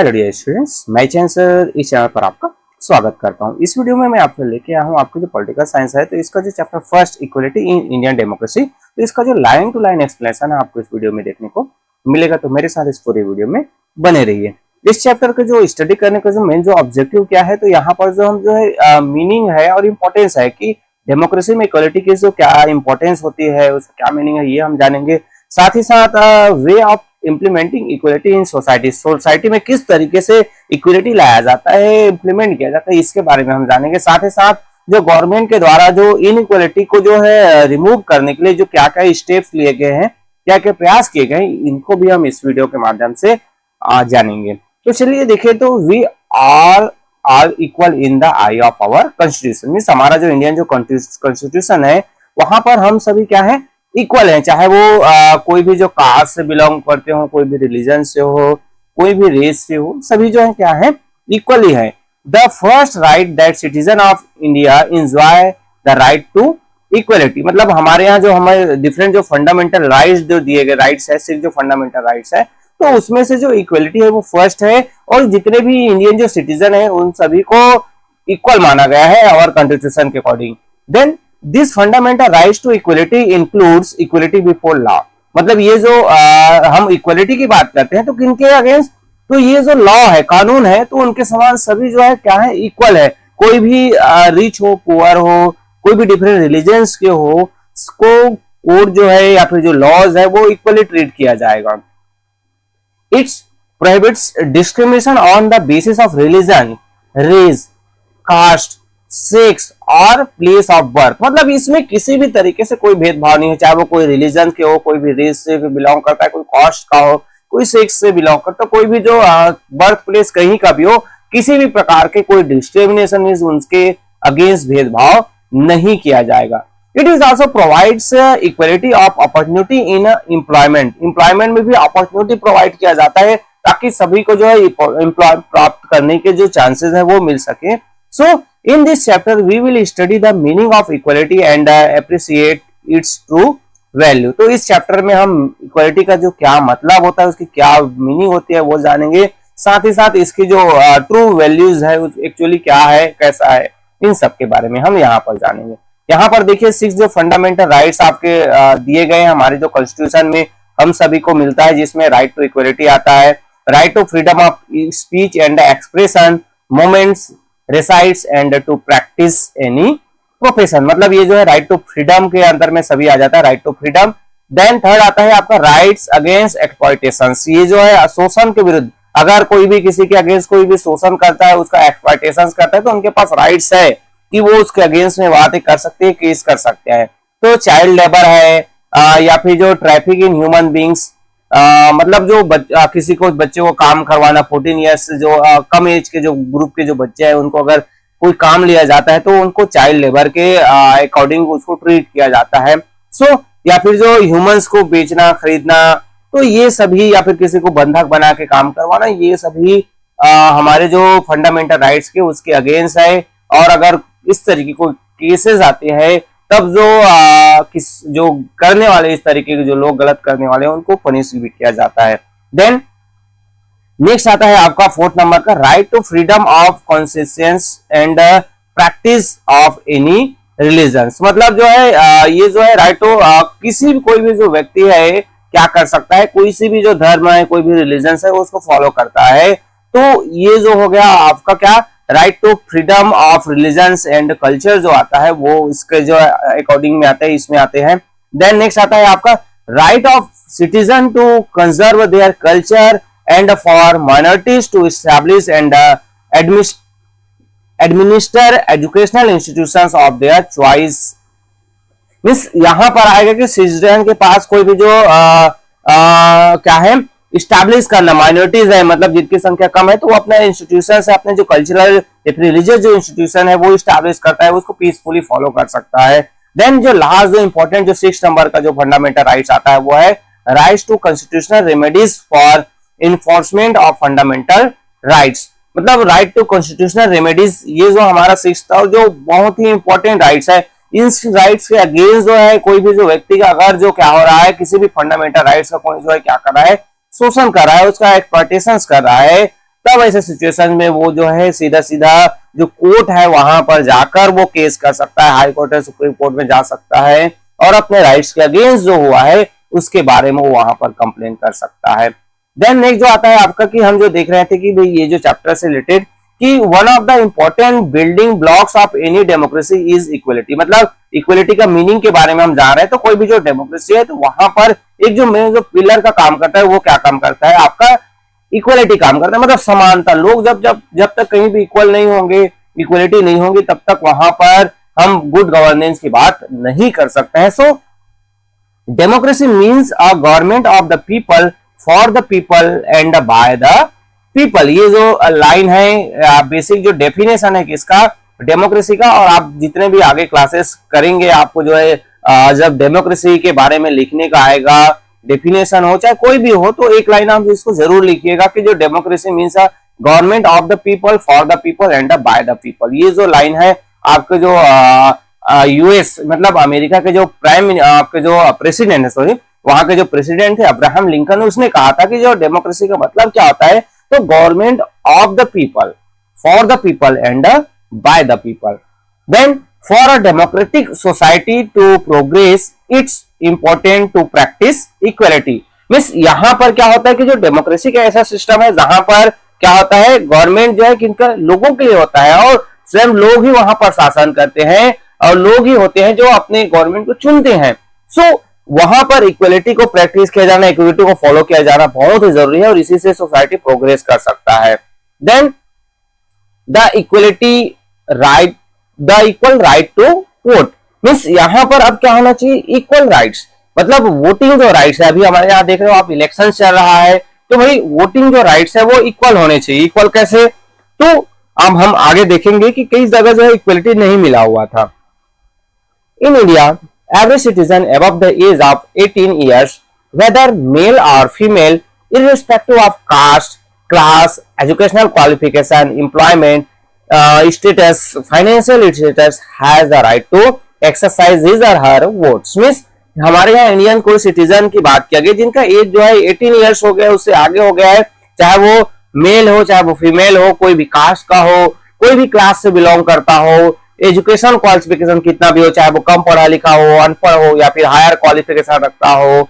Hello dear students, मैं चैन sir इस channel पर आपका स्वागत करता हूं। इस वीडियो में मैं आपको लेके आया हूं आपको जो पॉलिटिकल साइंस है, तो इसका जो chapter first equality in Indian democracy, तो इसका जो लाइन टू लाइन एक्सप्लेनेशन है आपको इस वीडियो में देखने को मिलेगा। तो मेरे साथ इस पूरे वीडियो में बने रहिए। इस चैप्टर का जो स्टडी करने का जो मेन जो ऑब्जेक्टिव क्या है, तो यहाँ पर जो हम जो है मीनिंग है और इम्पोर्टेंस है कि डेमोक्रेसी में इक्वलिटी की जो क्या इंपॉर्टेंस होती है, उसका क्या मीनिंग है, ये हम जानेंगे। साथ ही साथ way of implementing equality in society में किस तरीके से इक्वलिटी लाया जाता है, इम्प्लीमेंट किया जाता है, इसके बारे में हम जानेंगे। साथ ही साथ जो गवर्नमेंट के द्वारा जो इनइक्वलिटी को जो है रिमूव करने के लिए जो क्या क्या स्टेप्स लिए गए हैं, क्या क्या प्रयास किए गए, इनको भी हम इस वीडियो के माध्यम से जानेंगे। तो चलिए देखिए, तो we are equal in the eye of our constitution, means हमारा जो इंडियन जो कॉन्स्टिट्यूशन है, वहां पर हम सभी क्या है, इक्वल है। चाहे वो कोई भी जो कास्ट से बिलोंग करते हो, कोई भी रिलीजन से हो, कोई भी रेस से हो, सभी जो है क्या है, इक्वली है। The first right that citizen of India enjoy the right to equality, मतलब हमारे यहाँ जो हमारे डिफरेंट जो फंडामेंटल राइट्स जो दिए गए राइट्स है, सिर्फ जो फंडामेंटल राइट्स है, तो उसमें से जो इक्वलिटी है वो फर्स्ट है। और जितने भी इंडियन जो सिटीजन है उन सभी को इक्वल माना गया है आवर कॉन्स्टिट्यूशन के according. Then this fundamental rights to equality includes equality before law, मतलब ये जो हम इक्वलिटी की बात करते हैं तो किनके अगेंस्ट, तो ये जो लॉ है, कानून है, तो उनके समान सभी जो है क्या है, इक्वल है। कोई भी रिच हो, पुअर हो, कोई भी डिफरेंट रिलीजन्स के हो, उसको कोड जो है या फिर जो लॉज है वो इक्वली ट्रीट किया जाएगा। Its prohibits discrimination on the basis of religion, race, caste, sex or place of birth, मतलब इसमें किसी भी तरीके से कोई भेदभाव नहीं है, चाहे वो कोई रिलीजन के हो, कोई भी रेस से बिलोंग करता है, कोई कास्ट का हो, कोई सेक्स से बिलोंग करता है, कोई भी जो बर्थ प्लेस कहीं का भी हो, किसी भी प्रकार के कोई डिस्क्रिमिनेशन मींस उनके अगेंस्ट भेदभाव नहीं किया जाएगा। It is also provides equality of opportunity in employment, employment में भी अपॉर्चुनिटी प्रोवाइड किया जाता है ताकि सभी को जो है एम्प्लॉय प्राप्त करने के जो चांसेस है वो मिल सके। So in this chapter we will study the meaning of equality and appreciate its true value। तो इस चैप्टर में हम इक्वलिटी का जो क्या मतलब होता है, उसकी क्या मीनिंग होती है वो जानेंगे। साथ ही साथ इसकी जो ट्रू वैल्यूज है एक्चुअली क्या है, कैसा है, इन सब के बारे में हम यहाँ पर जानेंगे। यहाँ पर देखिए 6 जो फंडामेंटल राइट्स आपके दिए गए हैं हमारे जो कॉन्स्टिट्यूशन में हम सभी को मिलता है, जिसमें राइट टू इक्वलिटी आता है, right to freedom of speech and expression, moments, resides and to practise any profession, मतलब ये जो है राइट टू फ्रीडम के अंदर में सभी आ जाता है, right to freedom. Then third आता है आपका राइट्स अगेंस्ट एक्सप्लॉयटेशन, ये जो है शोषण के विरुद्ध, अगर कोई भी किसी के अगेंस्ट कोई भी शोषण करता है, उसका एक्सप्लॉयटेशन करता है, तो उनके पास राइट्स है कि वो उसके अगेंस्ट में बातें कर सकते हैं, केस कर सकते हैं। तो चाइल्ड लेबर है या फिर जो ट्रैफिक इन ह्यूमन बींग्स, मतलब जो किसी को बच्चे को काम करवाना, 14 ईयर्स जो कम एज के जो ग्रुप के जो बच्चे हैं उनको अगर कोई काम लिया जाता है तो उनको चाइल्ड लेबर के अकॉर्डिंग उसको ट्रीट किया जाता है। सो या फिर जो ह्यूमंस को बेचना खरीदना, तो ये सभी, या फिर किसी को बंधक बना के काम करवाना, ये सभी हमारे जो फंडामेंटल राइट्स के उसके अगेंस्ट है। और अगर इस तरीके को केसेस आते हैं तब जो करने वाले, इस तरीके के जो लोग गलत करने वाले हैं, उनको पनिश भी किया जाता है। देन नेक्स्ट आता है आपका 4th नंबर का right to freedom of conscious and practice of any religion, मतलब जो है ये जो है राइट टू किसी भी कोई भी जो व्यक्ति है क्या कर सकता है, कोई सी भी जो धर्म है, कोई भी रिलीजन है वो उसको फॉलो करता है। तो ये जो हो गया आपका क्या, right to freedom of religions and culture जो आता है वो इसके जो अकॉर्डिंग में आता है, इसमें आते हैं। देन नेक्स्ट आता है आपका right of citizen to conserve their culture and for minorities to establish and administer educational institutions of their choice, means यहाँ पर आएगा कि सिटीजन के पास कोई भी जो क्या है, इस्टेब्लिश करना, माइनॉरिटीज है, मतलब जिनकी संख्या कम है, तो वो अपने इंस्टीट्यूशन से, अपने जो कल्चरल या रिलीजियस जो इंस्टीट्यूशन है वो इस्टेब्लिश करता है, उसको पीसफुली फॉलो कर सकता है। देन जो लास्ट जो इंपॉर्टेंट जो 6 नंबर का जो फंडामेंटल राइट्स आता है वो है rights to constitutional remedies for enforcement of fundamental rights, मतलब राइट टू कॉन्स्टिट्यूशनल रेमेडीज, ये जो हमारा 6th और जो बहुत ही इंपॉर्टेंट राइट्स है, इन राइट्स के अगेंस्ट जो है कोई भी जो व्यक्ति का अगर जो क्या हो रहा है, किसी भी फंडामेंटल राइट्स का कोई जो है क्या कर रहा है, शोषण कर रहा है, उसका एक्सप्लॉयटेशन कर रहा है, तब ऐसे सिचुएशन में वो जो है सीधा सीधा जो कोर्ट है वहां पर जाकर वो केस कर सकता है, हाई कोर्ट है, सुप्रीम कोर्ट में जा सकता है और अपने राइट्स के अगेंस्ट जो हुआ है उसके बारे में वो वहां पर कंप्लेन कर सकता है। देन नेक्स्ट जो आता है आपका कि हम जो देख रहे थे कि भाई ये जो चैप्टर से रिलेटेड कि one of the important building blocks of any democracy is equality, मतलब इक्वलिटी का मीनिंग के बारे में हम जान रहे हैं। तो कोई भी जो डेमोक्रेसी है तो वहां पर एक जो मेन जो पिलर का काम करता है वो क्या काम करता है, आपका इक्वलिटी काम करता है, मतलब समानता। लोग जब जब जब तक कहीं भी इक्वल नहीं होंगे, इक्वलिटी नहीं होगी, तब तक वहां पर हम गुड गवर्नेंस की बात नहीं कर सकते हैं। So democracy means a government of the people for the people and by the people. ये जो लाइन है बेसिक जो डेफिनेशन है किसका, डेमोक्रेसी का। और आप जितने भी आगे क्लासेस करेंगे आपको जो है जब डेमोक्रेसी के बारे में लिखने का आएगा, डेफिनेशन हो चाहे कोई भी हो, तो एक लाइन आप इसको जरूर लिखिएगा कि जो democracy means a government of the people for the people and by the people. ये जो लाइन है आपके जो यूएस मतलब अमेरिका के जो आपके जो प्रेसिडेंट है, सॉरी वहां के जो प्रेसिडेंट थे अब्राहम लिंकन, उसने कहा था कि जो डेमोक्रेसी का मतलब क्या होता है, तो government of the people for the people and by the people. Then for a democratic society to progress it's important to practise equality. Means यहां पर क्या होता है कि जो डेमोक्रेसी का ऐसा सिस्टम है जहां पर क्या होता है, गवर्नमेंट जो है किनका, लोगों के लिए होता है और स्वयं लोग ही वहां पर शासन करते हैं और लोग ही होते हैं जो अपने गवर्नमेंट को चुनते हैं। सो वहां पर इक्वलिटी को प्रैक्टिस किया जाना, इक्वलिटी को फॉलो किया जाना बहुत ही जरूरी है और इसी से सोसाइटी प्रोग्रेस कर सकता है। Then the equality right, the equal right to vote. Means यहां पर अब क्या होना चाहिए, इक्वल राइट्स, मतलब वोटिंग जो राइट्स है, अभी हमारे यहाँ देख रहे हो आप इलेक्शन चल रहा है, तो भाई वोटिंग जो राइट्स है वो इक्वल होने चाहिए। इक्वल कैसे, तो अब हम आगे देखेंगे कि कई जगह जो है इक्वलिटी नहीं मिला हुआ था। In India every citizen above the age of 18 years, whether male or female, irrespective of caste, class, educational qualification, employment status, financial status, has the right to exercise his or her votes। Means हमारे यहाँ Indian कोई citizen की बात किया गया जिनका as जो है 18 ईयर्स हो गया, उससे आगे हो गया है, चाहे वो मेल हो चाहे वो फीमेल हो, कोई भी कास्ट का हो, कोई भी क्लास से बिलोंग करता हो, एजुकेशन क्वालिफिकेशन कितना भी हो, चाहे वो कम पढ़ा लिखा हो, अनपढ़ हो या फिर हायर क्वालिफिकेशन रखता हो,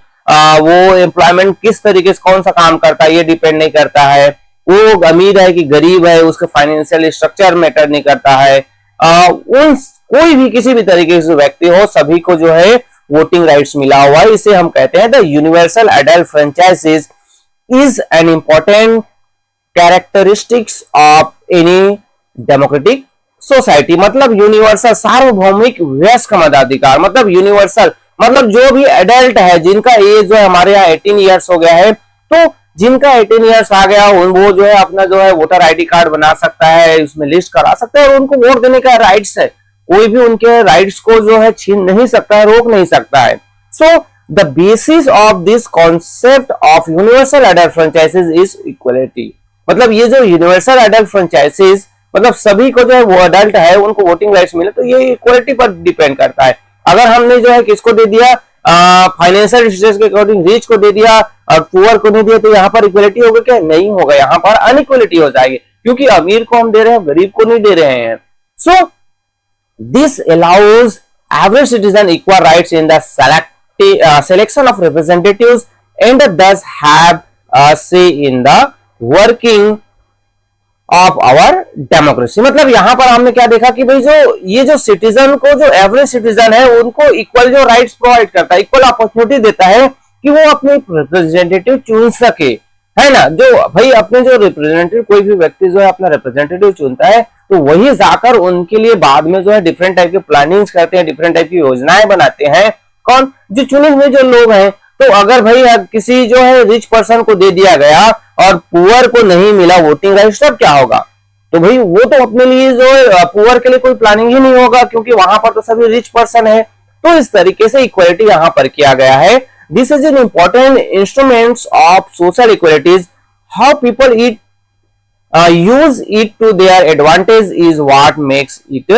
वो एम्प्लॉयमेंट किस तरीके से कौन सा काम करता है ये डिपेंड नहीं करता है, वो अमीर है कि गरीब है उसके फाइनेंशियल स्ट्रक्चर मैटर नहीं करता है, उन कोई भी किसी भी तरीके से व्यक्ति हो सभी को जो है वोटिंग राइट्स मिला हुआ है। इसे हम कहते हैं the universal adult franchises is an important characteristics of any democratic society. मतलब यूनिवर्सल सार्वभौमिक वयस्क मताधिकार, मतलब यूनिवर्सल मतलब जो भी एडल्ट है जिनका एज जो है हमारे यहाँ 18 ईयर्स हो गया है, तो जिनका 18 ईयर्स आ गया वो जो है अपना जो है वोटर आईडी कार्ड बना सकता है, उसमें लिस्ट करा सकता है और उनको वोट देने का राइट्स है। कोई भी उनके राइट्स को जो है छीन नहीं सकता है, रोक नहीं सकता है। So the basis of this concept of universal adult franchises is equality. मतलब ये जो यूनिवर्सल एडल्ट फ्रेंचाइजीज मतलब सभी को जो है वो अडल्ट है उनको वोटिंग राइट्स मिले, तो ये इक्वलिटी पर डिपेंड करता है। अगर हमने जो है किसको दे दिया, फाइनेंशियल स्टेटस के अकॉर्डिंग रिच को दे दिया और पुअर को नहीं दिया, तो यहाँ पर इक्वलिटी होगा क्या, नहीं होगा, यहाँ पर अनइक्वलिटी हो जाएगी क्योंकि अमीर को हम दे रहे हैं गरीब को नहीं दे रहे हैं। So this allows every citizen equal rights in the selection of representatives and thus have a say in the working of our democracy. मतलब यहां पर हमने क्या देखा कि भाई जो ये जो सिटीजन को, जो एवरेज सिटीजन है उनको इक्वल जो राइट्स प्रोवाइड करता है, इक्वल अपॉर्चुनिटी देता है कि वो अपने रिप्रेजेंटेटिव चुन सके, है ना। जो भाई अपने जो रिप्रेजेंटेटिव, कोई भी व्यक्ति जो है अपना रिप्रेजेंटेटिव चुनता है तो वही जाकर उनके लिए बाद में जो है डिफरेंट टाइप की प्लानिंग्स करते हैं, डिफरेंट टाइप की योजनाएं बनाते हैं, कौन, जो चुने हुए जो लोग हैं। तो अगर भाई किसी जो है रिच पर्सन को दे दिया गया और पुअर को नहीं मिला वोटिंग राइट, तब क्या होगा, तो भाई वो तो अपने लिए जो है पुअर के लिए कोई प्लानिंग ही नहीं होगा क्योंकि वहां पर तो सभी रिच पर्सन है। तो इस तरीके से इक्वलिटी यहां पर किया गया है। This is an important instruments of social equalities, how people use it to their advantage is what makes it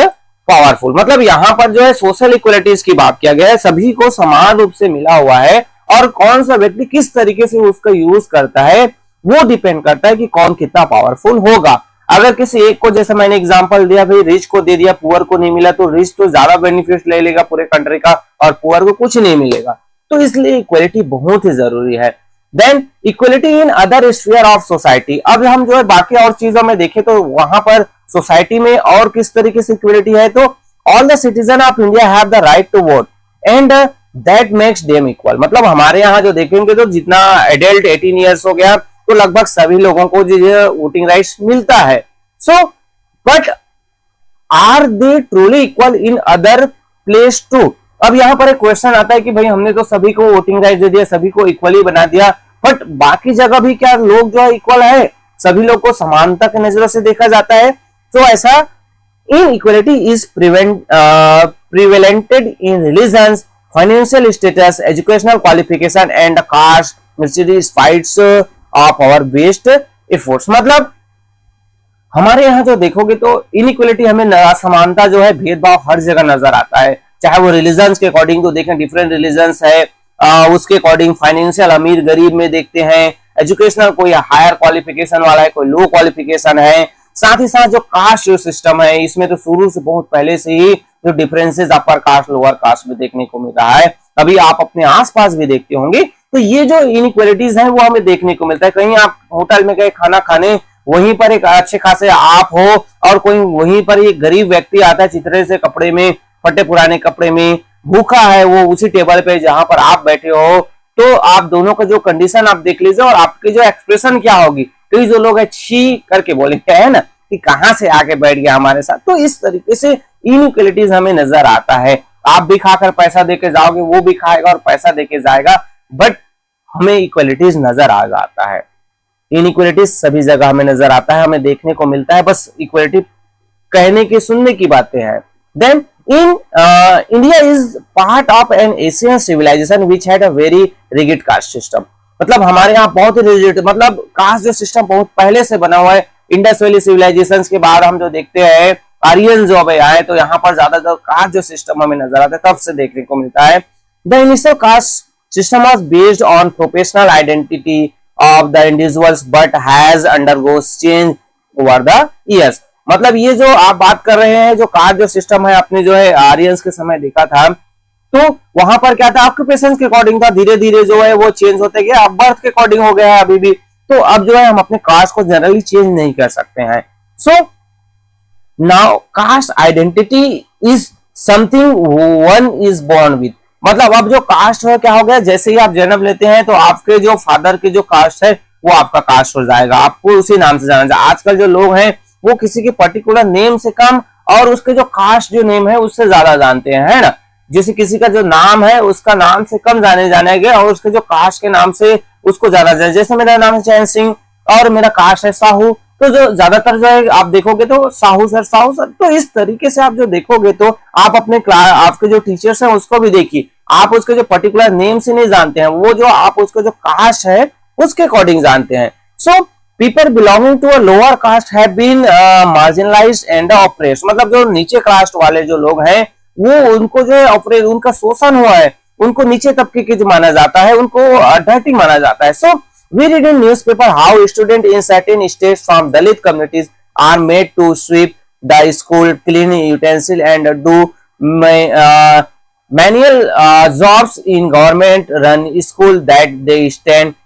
powerful. मतलब यहां पर जो है सोशल इक्वलिटीज की बात किया गया है, सभी को समान रूप से मिला हुआ है और कौन सा व्यक्ति किस तरीके से उसका यूज करता है वो डिपेंड करता है कि कौन कितना पावरफुल होगा। अगर किसी एक को, जैसे मैंने एग्जांपल दिया भाई, रिच को दे दिया, पुअर को नहीं मिला, तो रिच तो ज्यादा बेनिफिट ले लेगा पूरे कंट्री का और पुअर को कुछ नहीं मिलेगा। तो इसलिए इक्वलिटी बहुत ही जरूरी है। Then equality in other sphere of society. अब हम जो है बाकी और चीजों में देखें तो वहां पर सोसाइटी में और किस तरीके से इक्वलिटी है, तो all the citizen of India have the right to vote and that makes them equal. मतलब हमारे यहाँ जो देखेंगे तो जितना एडल्ट 18 ईयर्स हो गया तो लगभग सभी लोगों को जो वोटिंग राइट्स मिलता है। So but are they truly equal in other place too. अब यहाँ पर एक क्वेश्चन आता है कि भाई हमने तो सभी को वोटिंग राइट दे दिया, सभी को इक्वली बना दिया, बट बाकी जगह भी क्या लोग जो है इक्वल है, सभी लोग को समानता की नजरों से देखा जाता है? तो ऐसा inequality is prevalented in religions, financial status, educational qualification and caste fights of our best efforts. मतलब हमारे यहाँ जो देखोगे तो इनइक्वालिटी हमें असमानता जो है, भेदभाव हर जगह नजर आता है, चाहे वो रिलीजन्स के अकॉर्डिंग तो देखें, डिफरेंट रिलीजन्स है, उसके अकॉर्डिंग फाइनेंशियल अमीर गरीब में देखते हैं, एजुकेशनल कोई हायर क्वालिफिकेशन वाला है, कोई लो क्वालिफिकेशन है, साथ ही साथ जो कास्ट जो सिस्टम है इसमें तो शुरू से बहुत पहले से ही जो differences upper caste lower caste में देखने को मिल रहा है। अभी आप अपने आसपास भी देखते होंगे तो ये जो इनइक्वालिटीज हैं वो हमें देखने को मिलता है। कहीं आप होटल में गए खाना खाने, वहीं पर एक अच्छे खासे आप हो और कोई वहीं पर एक गरीब व्यक्ति आता है चिथड़े से कपड़े में, फटे पुराने कपड़े में, भूखा है वो उसी टेबल पे जहां पर आप बैठे हो, तो आप दोनों का जो कंडीशन आप देख लीजिए और आपकी जो एक्सप्रेशन क्या होगी। कई जो लोग है छी करके बोलेंगे, है ना, कि कहां से आके बैठ गया हमारे साथ। तो इस तरीके से इनइक्वालिटीज हमें नजर आता है। आप भी खाकर पैसा देके जाओगे, वो भी खाएगा और पैसा देके जाएगा, बट हमें इक्वालिटीज नजर आ जाता है। इनइक्वालिटीज सभी जगह हमें नजर आता है, हमें देखने को मिलता है, बस इक्वालिटी कहने की सुनने की बातें हैं। Then in India is part of an Asian civilization which had a very rigid caste system। मतलब हमारे यहाँ बहुत ही रिजिड, मतलब कास्ट जो सिस्टम बहुत पहले से बना हुआ है। इंडस वैली सिविलाइजेशन के बाद हम जो देखते हैं आर्यन जो आए तो यहाँ पर ज्यादातर कास्ट जो सिस्टम हमें नजर आता है तब से देखने को मिलता है। The initial caste system was based on professional identity of the individuals but has undergoes change over the years. मतलब ये जो आप बात कर रहे हैं जो कास्ट जो सिस्टम है आपने जो है आर्यंस के समय देखा था, तो वहां पर क्या था, ऑक्यूपेशन के अकॉर्डिंग था, धीरे धीरे जो है वो चेंज होते गया, अब बर्थ के अकॉर्डिंग हो गया है अभी भी। तो अब जो है हम अपने कास्ट को जनरली चेंज नहीं कर सकते हैं। So now caste identity is something one is born with. मतलब अब जो कास्ट है क्या हो गया, जैसे ही आप जन्म लेते हैं तो आपके जो फादर के जो कास्ट है वो आपका कास्ट हो जाएगा, आपको उसी नाम से जाना जाए। आजकल जो लोग हैं वो किसी के पर्टिकुलर नेम से कम और उसके जो कास्ट जो नेम है उससे ज्यादा जानते हैं, है ना। जैसे किसी का जो नाम है उसका नाम से कम जाने गए और उसके जो कास्ट के नाम से उसको ज्यादा जाने। जैसे मेरा नाम है चैन सिंह और मेरा कास्ट है साहू, तो जो ज्यादातर जो है आप देखोगे तो साहू सर साहू सर। तो इस तरीके से आप जो देखोगे तो आप अपने आपके जो टीचर्स हैं उसको भी देखिए, आप उसके जो पर्टिकुलर नेम से नहीं जानते हैं, वो जो आप उसका जो कास्ट है उसके अकॉर्डिंग जानते हैं। सो people belonging to a lower caste have been marginalized and oppressed। मतलब जो नीचे कास्ट वाले जो लोग हैं वो उनको जो है ऑपरेट, उनका शोषण हुआ है, उनको नीचे तबके के जो माना जाता है उनको डर्टी माना जाता है। सो we read in newspaper how students in certain states from Dalit communities are made to sweep the school, clean utensil and do manual jobs in government run school that they stand।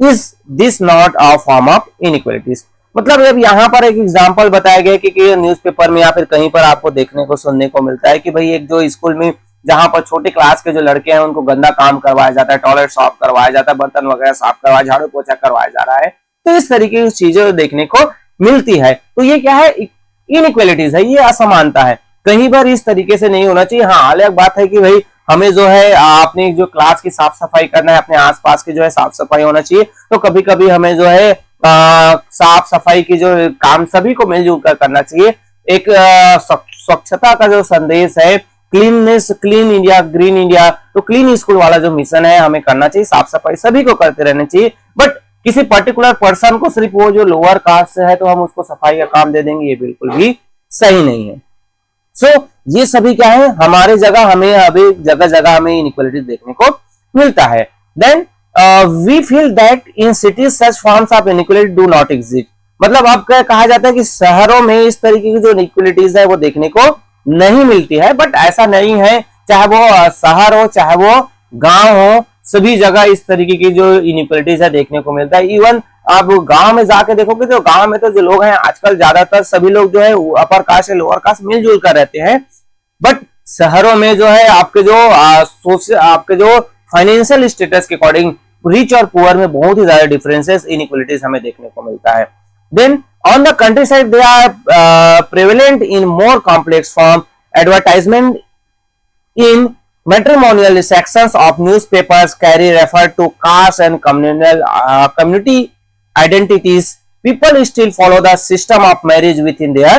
Is this not a form of inequalities? मतलब अब यहाँ पर एक example बताया गया कि newspaper में या फिर कहीं पर आपको देखने को सुनने को मिलता है कि भाई एक जो स्कूल में जहां पर छोटे क्लास के जो लड़के हैं उनको गंदा काम करवाया जाता है, टॉयलेट साफ करवाया जाता है, बर्तन वगैरह साफ करवाया, झाड़ू पोछा करवाया जा रहा है। तो इस तरीके की चीजें देखने को मिलती है। तो ये क्या है, इनइक्वालिटीज है, ये असमानता है। कहीं पर इस तरीके से नहीं होना चाहिए। हाँ, अलग बात है कि भाई हमें जो है अपनी जो क्लास की साफ सफाई करना है, अपने आसपास की जो है साफ सफाई होना चाहिए। तो कभी कभी हमें जो है साफ सफाई की जो काम सभी को मिलजुल कर करना चाहिए। एक स्वच्छता का जो संदेश है, cleanness, clean India, green India, तो क्लीन स्कूल वाला जो मिशन है हमें करना चाहिए। साफ सफाई सभी को करते रहना चाहिए, बट किसी पर्टिकुलर पर्सन को, सिर्फ वो जो लोअर कास्ट से है तो हम उसको सफाई का काम दे देंगे, ये बिल्कुल भी सही नहीं है। सो ये सभी क्या है, हमारे जगह हमें अभी जगह जगह हमें इनइक्वालिटी देखने को मिलता है। Then we feel that in cities such forms of inequality do not exist. मतलब अब क्या कहा जाता है कि शहरों में इस तरीके की जो इनइक्वालिटीज है वो देखने को नहीं मिलती है, बट ऐसा नहीं है, चाहे वो शहर हो चाहे वो गांव हो, सभी जगह इस तरीके की जो इनइक्वालिटीज है देखने को मिलता है। इवन आप गांव में जाके देखोगे तो गांव में तो जो लोग हैं आजकल ज्यादातर सभी लोग जो है अपर कास्ट या लोअर कास्ट मिलजुल कर रहते हैं, बट शहरों में जो है आपके जो फाइनेंशियल स्टेटस के अकॉर्डिंग रिच और पुअर में बहुत ही ज्यादा डिफरेंसेस इनइक्वालिटीज हमें देखने को मिलता है। Then on the countryside they are prevalent in more complex form advertisement in matrimonial sections of newspapers carry refer to caste and community identities. People still follow the system of marriage within their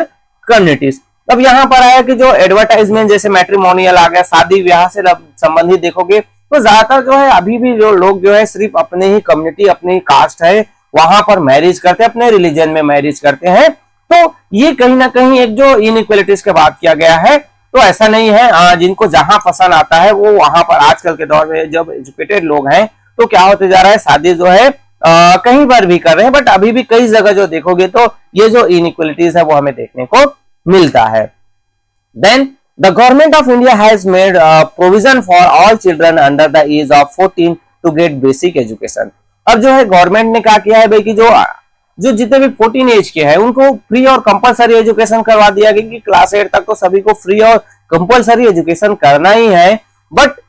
communities. अब यहाँ पर आया कि जो advertisement जैसे matrimonial आ गया, शादी ब्याह से संबंधित देखोगे तो ज्यादातर जो है अभी भी जो लोग जो है सिर्फ अपने ही कम्युनिटी अपने ही कास्ट है वहां पर मैरिज करते हैं, अपने रिलीजन में मैरिज करते हैं। तो ये कहीं ना कहीं एक जो इनइक्वालिटीज की बात किया गया है, तो ऐसा नहीं है, जिनको जहां पसंद आता है वो वहां पर आजकल के दौर में जब एजुकेटेड लोग हैं तो क्या होते जा रहा है, शादी जो है कहीं पर भी कर रहे हैं, बट अभी भी कई जगह जो देखोगे तो ये जो इनइक्वालिटीज है वो हमें देखने को मिलता है। Then the government of India has made provision for all children under the age of 14 to get basic education. अब जो है गवर्नमेंट ने क्या किया है भाई कि जो जितने भी 14 एज के हैं उनको फ्री और कंपलसरी एजुकेशन करवा दिया गया कि क्लास 8 तक तो सभी को फ्री और कंपलसरी एजुकेशन करना ही है, but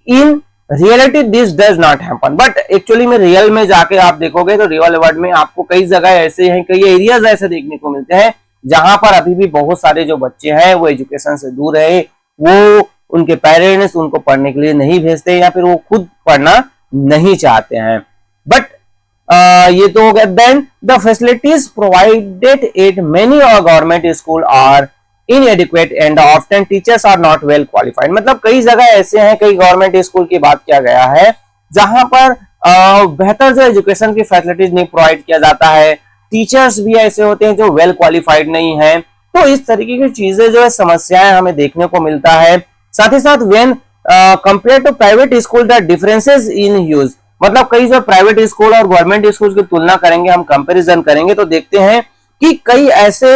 in reality this does not happen. But actually में रियल में जाके आप देखोगे तो रियल वर्ल्ड में आपको कई जगह ऐसे हैं, कई एरियाज ऐसे देखने को मिलते हैं जहां पर अभी भी बहुत सारे जो बच्चे हैं वो एजुकेशन से दूर है, वो उनके पेरेंट्स उनको पढ़ने के लिए नहीं भेजते या फिर वो खुद पढ़ना नहीं चाहते हैं। बट ये तो हो गया। Then the facilities provided at many government school are inadequate and often teachers are not well qualified. मतलब कई जगह ऐसे हैं, कई गवर्नमेंट स्कूल की बात किया गया है जहां पर बेहतर जो एजुकेशन की फैसिलिटीज नहीं प्रोवाइड किया जाता है, टीचर्स भी ऐसे होते हैं जो वेल क्वालिफाइड नहीं है। तो इस तरीके की चीजें जो है समस्याएं हमें देखने को मिलता है। साथ ही साथ when compare to private school the differences in huge, मतलब कई जो प्राइवेट स्कूल और गवर्नमेंट स्कूल की तुलना करेंगे, हम कंपैरिजन करेंगे तो देखते हैं कि कई ऐसे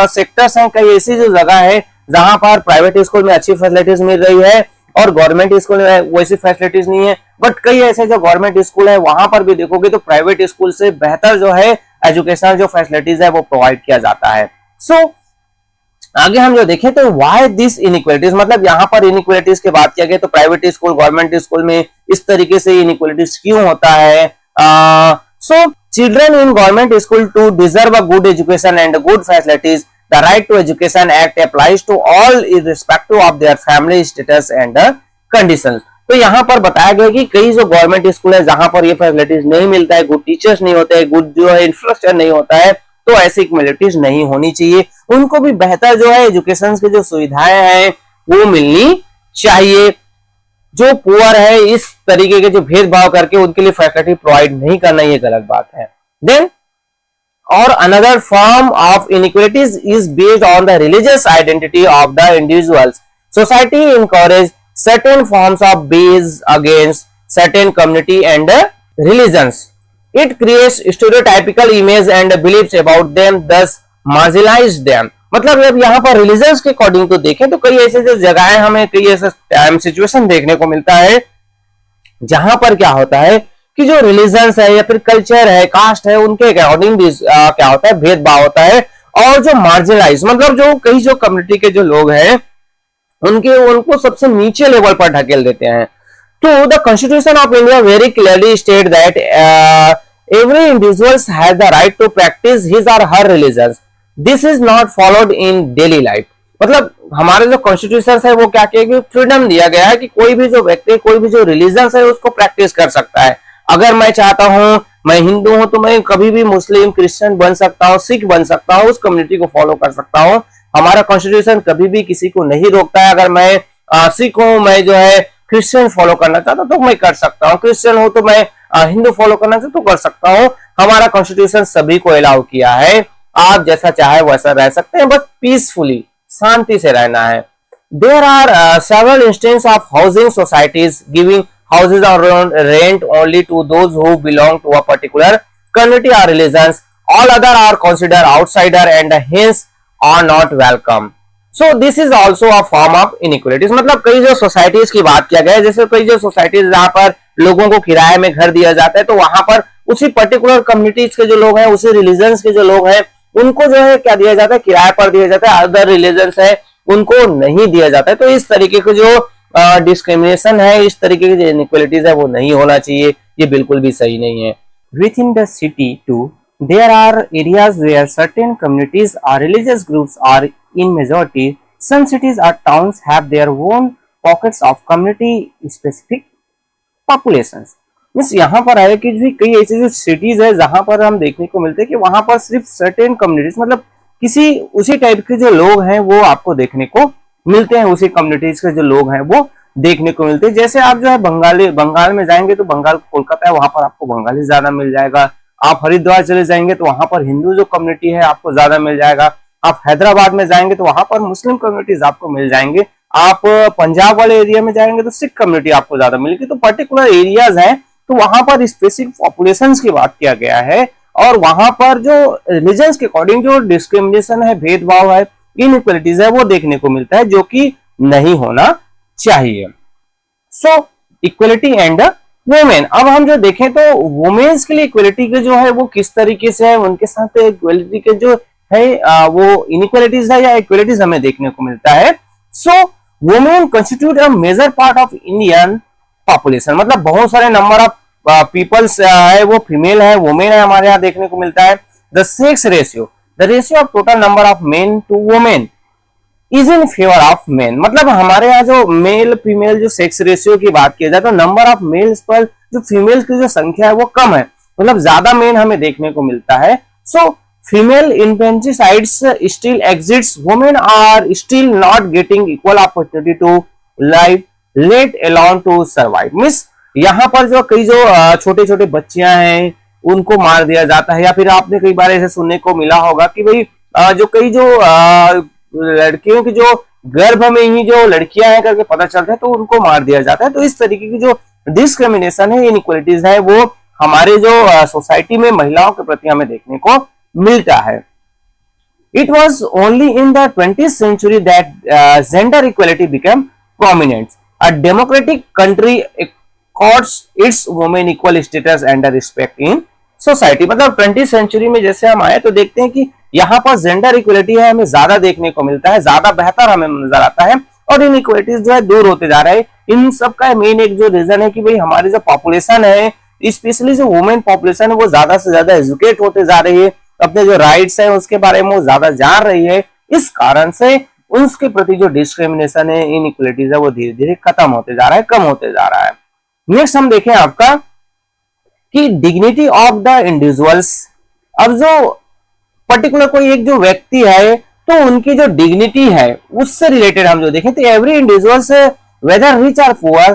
सेक्टर्स हैं, कई ऐसी जो जगह है जहां पर प्राइवेट स्कूल में अच्छी फैसिलिटीज मिल रही है और गवर्नमेंट स्कूल में वैसी फैसिलिटीज नहीं है। बट कई ऐसे जो गवर्नमेंट स्कूल है वहां पर भी देखोगे तो प्राइवेट स्कूल से बेहतर जो है एजुकेशनल जो फैसिलिटीज है वो प्रोवाइड किया जाता है। सो आगे हम जो देखें तो व्हाई दिस इनइक्वालिटीज, मतलब यहाँ पर इनइक्वालिटीज की बात किया गया तो प्राइवेट स्कूल गवर्नमेंट स्कूल में इस तरीके से इनइक्वालिटीज क्यों होता है। So children in government school too deserve a good education and good facilities, the right to education act applies to all irrespective of their family status and conditions. तो यहाँ पर बताया गया कि कई जो गवर्नमेंट स्कूल है जहां पर ये फैसिलिटीज नहीं मिलता है, गुड टीचर्स नहीं होते हैं, गुड जो है इंफ्रास्ट्रक्चर नहीं होता है, तो ऐसी इक्वालिटीज नहीं होनी चाहिए, उनको भी बेहतर जो है एजुकेशन की जो सुविधाएं हैं वो मिलनी चाहिए। जो पुअर है इस तरीके के जो भेदभाव करके उनके लिए फैसिलिटी प्रोवाइड नहीं करना ये गलत बात है। देन और another form of inequalities is based on the religious identity of the individuals. Society encourage certain forms of base against certain community and religions. It creates stereotypical image and beliefs about them, thus marginalize them. मतलब जब यहाँ पर religions के according तो देखें तो कई ऐसे जो जगहें हमें कई ऐसे टाइम सिचुएशन देखने को मिलता है जहां पर क्या होता है कि जो रिलीजन्स है या फिर कल्चर है, कास्ट है, उनके अकॉर्डिंग क्या होता है भेदभाव होता है। और जो मार्जिनलाइज मतलब जो कई जो कम्युनिटी के जो लोग हैं उनको सबसे नीचे लेवल पर ढकेल देते हैं। तो the constitution of India very clearly state that every individuals has the right to practice his or her religion, this is not followed in daily life. मतलब हमारे जो कॉन्स्टिट्यूशन है वो क्या कहेगी, फ्रीडम दिया गया है कि कोई भी जो व्यक्ति कोई भी जो रिलीजन है उसको प्रैक्टिस कर सकता है। अगर मैं चाहता हूं, मैं हिंदू हूं तो मैं कभी भी मुस्लिम, क्रिश्चियन बन सकता हूं, सिख बन सकता हूं, उस कम्युनिटी को फॉलो कर सकता हूं। हमारा कॉन्स्टिट्यूशन कभी भी किसी को नहीं रोकता है। अगर मैं सिख हूं, मैं जो है क्रिश्चियन फॉलो करना चाहता तो मैं कर सकता हूं, क्रिश्चियन हूं तो मैं हिंदू फॉलो करना चाहता तो कर सकता हूं। हमारा कॉन्स्टिट्यूशन सभी को अलाउ किया है, आप जैसा चाहे वैसा रह सकते हैं, बस पीसफुली शांति से रहना है। There are several instance of housing societies giving houses are rent only to those who belong to a particular community or religions. All other are considered outsider and hence are not welcome. So this is also a form of inequalities. मतलब कई जो societies की बात किया गया है, जैसे कई जो सोसाइटीज जहाँ पर लोगों को किराए में घर दिया जाता है, तो वहां पर उसी पर्टिकुलर कम्युनिटीज के जो लोग हैं, उसी रिलीजन्स के जो लोग हैं, उनको जो है क्या दिया जाता है, किराए पर दिया जाता है। अदर रिलीजन्स है उनको नहीं दिया जाता है। तो इस तरीके के जो डिस्क्रिमिनेशन है, इस तरीके की जो इनइक्वालिटीज है, वो नहीं होना चाहिए। ये बिल्कुल भी सही नहीं है। Within the city too there are areas where certain communities or religious groups are in majority. Some cities or towns have their own pockets of community specific populations. Means यहाँ पर है कि जो कई ऐसी जो सिटीज है जहां पर हम देखने को मिलते हैं कि वहां पर सिर्फ सर्टेन कम्युनिटीज, मतलब किसी उसी टाइप के जो लोग हैं वो आपको देखने को मिलते हैं, उसी कम्युनिटीज के जो लोग हैं वो देखने को मिलते हैं। जैसे आप जो है बंगाल में जाएंगे तो बंगाल कोलकाता है, वहां पर आपको बंगाली ज्यादा मिल जाएगा। आप हरिद्वार चले जाएंगे तो वहां पर हिंदू जो कम्युनिटी है आपको ज्यादा मिल जाएगा। आप हैदराबाद में जाएंगे तो वहां पर मुस्लिम कम्युनिटीज आपको मिल जाएंगे। आप पंजाब वाले एरिया में जाएंगे तो सिख कम्युनिटी आपको ज्यादा मिलेगी। तो पर्टिकुलर एरियाज हैं तो वहां पर स्पेसिफिक पॉपुलेशंस की बात किया गया है, और वहां पर जो रिलीजन्स के अकॉर्डिंग जो डिस्क्रिमिनेशन है, भेदभाव है, इनइक्वालिटीज है, वो देखने को मिलता है, जो कि नहीं होना चाहिए। सो इक्वलिटी एंड वुमेन, अब हम जो देखें तो वुमेन्स के लिए इक्वलिटी के जो है वो किस तरीके से है, उनके साथ इक्वलिटी के जो है वो इनइक्वालिटीज है या इक्वलिटीज हमें देखने को मिलता है। So women constitute a major part of Indian population, मतलब बहुत सारे नंबर ऑफ पीपल्स है वो फीमेल है, वुमेन है, हमारे यहाँ देखने को मिलता है। The sex ratio, the ratio of total number of men to women is in favour of men, मतलब हमारे यहाँ जो मेल फीमेल जो सेक्स रेशियो की बात की जाए तो नंबर ऑफ मेल्स पर जो फीमेल्स की जो संख्या है वो कम है, मतलब ज्यादा मेन हमें देखने को मिलता है। So female infanticides still exists, women are still not getting equal opportunity to life let alone to survive. मिस यहाँ पर जो कई जो छोटे छोटे बच्चियां हैं उनको मार दिया जाता है, या फिर आपने कई बार ऐसे सुनने को मिला होगा कि भाई जो कई जो लड़कियों की जो गर्भ में ही जो लड़कियां हैं करके पता चलता है तो उनको मार दिया जाता है। तो इस तरीके की जो डिस्क्रिमिनेशन है, इनइक्वालिटीज है, वो हमारे जो सोसाइटी में महिलाओं के प्रति हमें देखने को मिलता है। It was only in the 20th century that gender equality became prominent. A democratic country accords its women equal status and respect in society. मतलब 20th century में जैसे हम आए तो देखते हैं कि यहाँ पर जेंडर इक्वलिटी है हमें ज्यादा देखने को मिलता है, ज्यादा बेहतर हमें नजर आता है, और इन इक्वलिटीज जो है दूर होते जा रहे हैं। इन सब का मेन एक जो रीजन है कि भाई हमारी जो पॉपुलेशन है, स्पेशली जो वुमेन पॉपुलेशन है, वो ज्यादा से ज्यादा एजुकेट होते जा रही है, अपने जो राइट्स है उसके बारे में वो ज्यादा जान रही है। इस कारण से उसके प्रति जो डिस्क्रिमिनेशन है, इनइक्वालिटीज है, वो धीरे धीरे खत्म होते जा रहा है, कम होते जा रहा है। नेक्स्ट हम देखें आपका कि डिग्निटी ऑफ द इंडिविजुअल्स। अब जो पर्टिकुलर कोई एक जो व्यक्ति है तो उनकी जो डिग्निटी है उससे रिलेटेड हम जो देखें तो every individuals whether rich or poor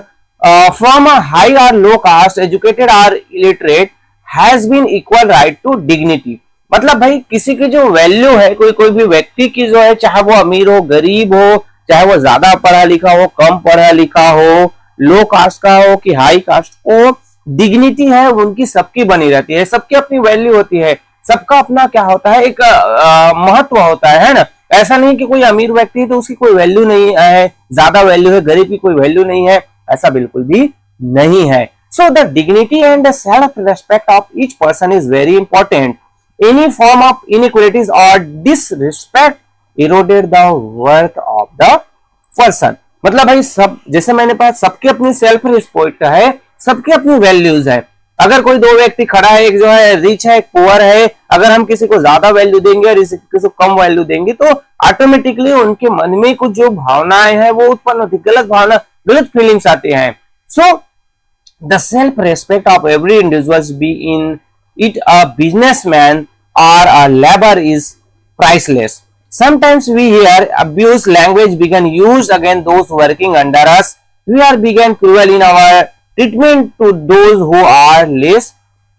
from a high or low caste, educated or illiterate, has been equal right to dignity. मतलब भाई किसी की जो वैल्यू है, कोई भी व्यक्ति की जो है, चाहे वो अमीर हो, गरीब हो, चाहे वो ज्यादा पढ़ा लिखा हो, कम पढ़ा लिखा हो, लो कास्ट का हो कि हाई कास्ट हो, डिग्निटी है उनकी सबकी बनी रहती है, सबकी अपनी वैल्यू होती है, सबका अपना क्या होता है, एक महत्व होता है ना। ऐसा नहीं कि कोई अमीर व्यक्ति है तो उसकी कोई वैल्यू नहीं है, ज्यादा वैल्यू है, गरीब की कोई वैल्यू नहीं है, ऐसा बिल्कुल भी नहीं है। So the dignity and the self respect of each person is very important. Any form of inequalities or disrespect eroded the worth of the person. मतलब भाई सब, जैसे मैंने कहा, सबके अपनी सेल्फ रिस्पेक्ट है, सबके अपनी वैल्यूज है। अगर कोई दो व्यक्ति खड़ा है, एक जो है रिच है, एक पुअर है, अगर हम किसी को ज्यादा वैल्यू देंगे और किसी को कम वैल्यू देंगे तो ऑटोमेटिकली उनके मन में कुछ जो भावनाएं हैं वो उत्पन्न होती, गलत भावना, गलत फीलिंग्स आती हैं। So the self respect of every individuals be in it a businessman or a labour is priceless. Sometimes we hear abuse language being used against those working under us. We are being cruel in our treatment to those who are less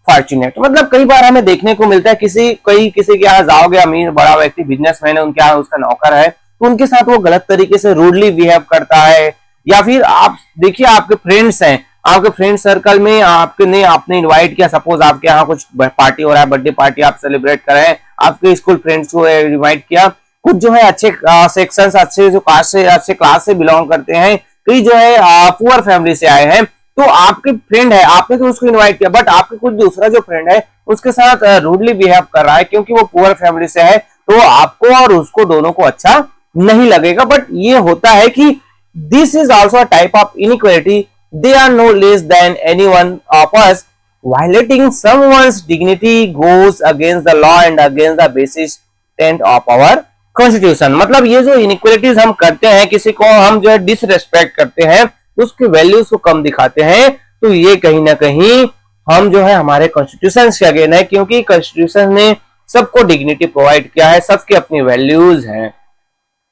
fortunate. मतलब कई बार हमें देखने को मिलता है किसी के यहाँ जाओगे, अमीर बड़ा व्यक्ति बिजनेसमैन है, उनके यहाँ उसका नौकर है तो उनके साथ वो गलत तरीके से रूडली बिहेव करता है। या फिर आप देखिए आपके फ्रेंड्स हैं, आपके फ्रेंड सर्कल में आपने इनवाइट किया, सपोज आपके यहाँ कुछ पार्टी हो रहा है, बर्थडे पार्टी आप सेलिब्रेट कर रहे हैं, आपके स्कूल फ्रेंड्स को इनवाइट किया, कुछ जो है अच्छे सेक्शन अच्छे जो कास्ट से अच्छे क्लास से बिलोंग करते हैं, कई जो है पुअर फैमिली से आए हैं, तो आपके फ्रेंड है, आपने तो उसको इनवाइट किया, बट आपके कुछ दूसरा जो फ्रेंड है उसके साथ रूडली बिहेव कर रहा है क्योंकि वो पुअर फैमिली से है, तो आपको और उसको दोनों को अच्छा नहीं लगेगा। बट ये होता है कि this is also a type of inequality, they are no less than anyone of us, violating someone's dignity goes against the law and against the basis tenet of our constitution. मतलब ये जो inequalities हम करते हैं, किसी को हम जो है डिसरेस्पेक्ट करते हैं, उसके वैल्यूज को कम दिखाते हैं, तो ये कहीं ना कहीं हम जो है हमारे कॉन्स्टिट्यूशन के अगेंस्ट है, क्योंकि कॉन्स्टिट्यूशन ने सबको डिग्निटी प्रोवाइड किया है, सबकी अपनी वैल्यूज हैं।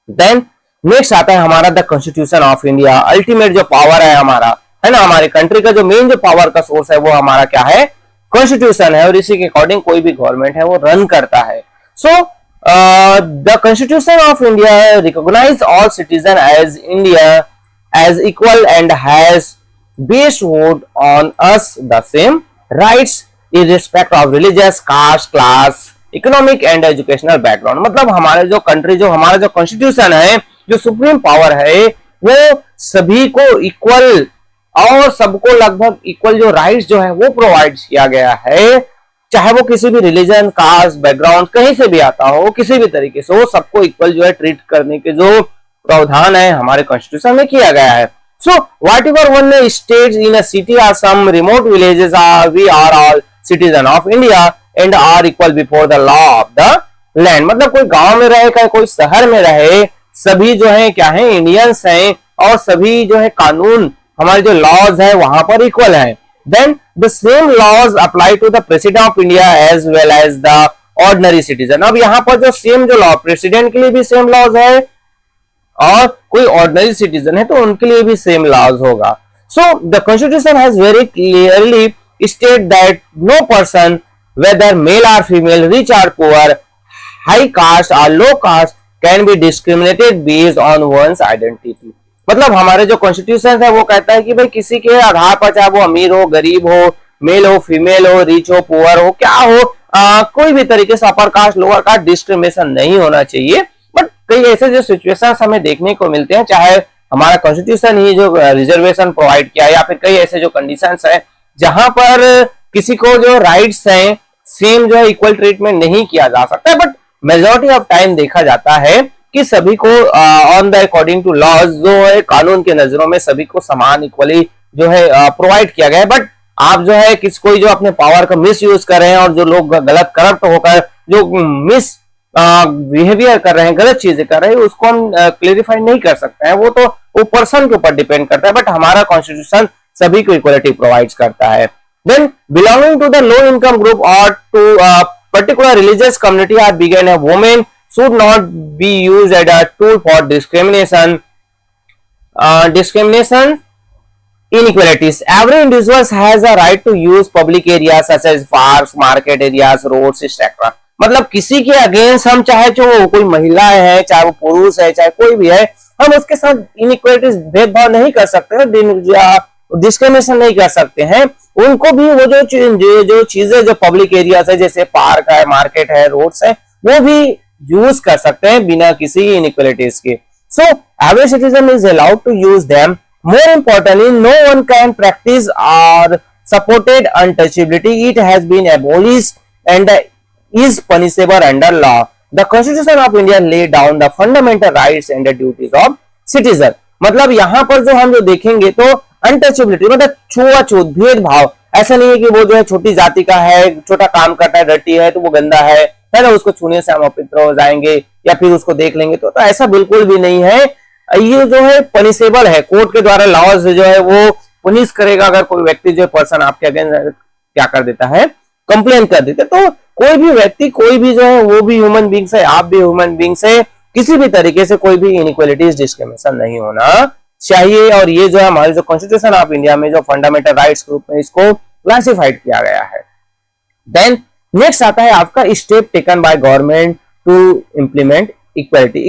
देन नेक्स्ट आता है हमारा the constitution of India. Ultimate जो पावर है हमारा, है ना, हमारे कंट्री का जो मेन जो पावर का सोर्स है वो हमारा क्या है, कॉन्स्टिट्यूशन है, और इसी के अकॉर्डिंग कोई भी गवर्नमेंट है वो रन करता है। So the constitution of India recognise all citizen as India as equal and has based vote on us the same rights irrespect of religious, caste, class, economic and educational background. मतलब हमारे जो country, जो हमारा जो constitution है, जो supreme power है, वो सभी को इक्वल और सबको लगभग इक्वल जो राइट्स जो है वो प्रोवाइड किया गया है, चाहे वो किसी भी रिलीजन, कास्ट, बैकग्राउंड कहीं से भी आता हो, किसी भी तरीके से वो सबको इक्वल जो है ट्रीट करने के जो प्रावधान है हमारे कॉन्स्टिट्यूशन में किया गया है। So whatever one states in a city or some remote villages are, we are all citizen of India and are equal before the law of the land. मतलब कोई गांव में रहे, कोई शहर में रहे, सभी जो है क्या है, इंडियंस हैं, और सभी जो है कानून, हमारे जो लॉज है वहां पर इक्वल है। Then the same laws apply to the president of India as well as the ordinary citizen. अब यहाँ पर जो सेम जो लॉ, प्रेसिडेंट के लिए भी सेम लॉज है और कोई ऑर्डिनरी सिटीजन है तो उनके लिए भी सेम लॉज होगा। So the constitution has very clearly state that no person whether male or female, rich or poor, high caste or low caste can be discriminated based on one's identity. मतलब हमारे जो constitution है वो कहता है कि भाई किसी के आधार पर, चाहे वो अमीर हो, गरीब हो, मेल हो, फीमेल हो, रिच हो, पुअर हो, क्या हो, कोई भी तरीके से upper caste, lower caste discrimination नहीं होना चाहिए। बट कई ऐसे जो सिचुएशंस हमें देखने को मिलते हैं, चाहे हमारा कॉन्स्टिट्यूशन ही जो रिजर्वेशन प्रोवाइड किया है, या फिर कई ऐसे जो कंडीशंस है जहां पर किसी को जो राइट्स हैं सेम जो है इक्वल ट्रीटमेंट नहीं किया जा सकता है। बट मेजॉरिटी ऑफ टाइम देखा जाता है कि सभी को on the according to laws जो है, कानून के नजरों में सभी को समान इक्वली जो है प्रोवाइड किया गया है। बट आप जो है कोई जो अपने पावर का मिस यूज कर रहे हैं, और जो लोग गलत करप्ट होकर जो मिस बिहेवियर कर रहे हैं, गलत चीजें कर रहे हैं, उसको हम क्लेरिफाई नहीं कर सकते हैं, वो पर्सन के ऊपर डिपेंड करता है। बट हमारा कॉन्स्टिट्यूशन सभी को इक्वलिटी प्रोवाइड करता है। Then belonging to the low income group or to particular religious community or बिगन a women should not be used as a tool for discrimination inequalities. Every individual has a right to use public areas such as parks, market areas, roads, etc. मतलब किसी के against हम, चाहे जो कोई महिला है, चाहे वो पुरुष है, चाहे कोई भी है, हम उसके साथ इनइक्वालिटीज, भेदभाव नहीं कर सकते, डिस्क्रिमिनेशन नहीं कर सकते हैं। उनको भी वो जो चीजें जो पब्लिक एरियाज है, जैसे पार्क है, मार्केट है, रोड्स है, वो भी यूज कर सकते हैं बिना किसी इनइक्वालिटीज के। So every citizen is allowed to use them. More importantly, no one can practice or supported untouchability. It has been abolished and is punishable under law. The constitution of India lay down the fundamental rights and the duties of citizen. मतलब यहाँ पर जो हम जो देखेंगे तो untouchability मतलब छुआछूत, भेदभाव, ऐसा नहीं है कि वो जो है छोटी जाति का है, छोटा काम करता है, डर्टी है तो वो गंदा है ना, उसको छूने से हम अपवित्र हो जाएंगे या फिर उसको देख लेंगे, तो ऐसा बिल्कुल भी नहीं है। ये जो है पनिशेबल है, कोर्ट के द्वारा लॉज जो है वो पुनिश करेगा अगर कोई व्यक्ति जो पर्सन आपके अगेंस्ट क्या कर देता है, कंप्लेन कर देते। तो कोई भी व्यक्ति, कोई भी जो है वो भी ह्यूमन बींग्स है, आप भी ह्यूमन बींग्स है, किसी भी तरीके से कोई भी इनइक्वालिटीज, डिस्क्रिमिनेशन नहीं होना चाहिए। और ये जो है हमारे जो कॉन्स्टिट्यूशन ऑफ इंडिया में जो फंडामेंटल राइट्स ग्रुप में इसको क्लासिफाइड किया गया है। देन नेक्स्ट आता है आपका step taken by government to implement equality.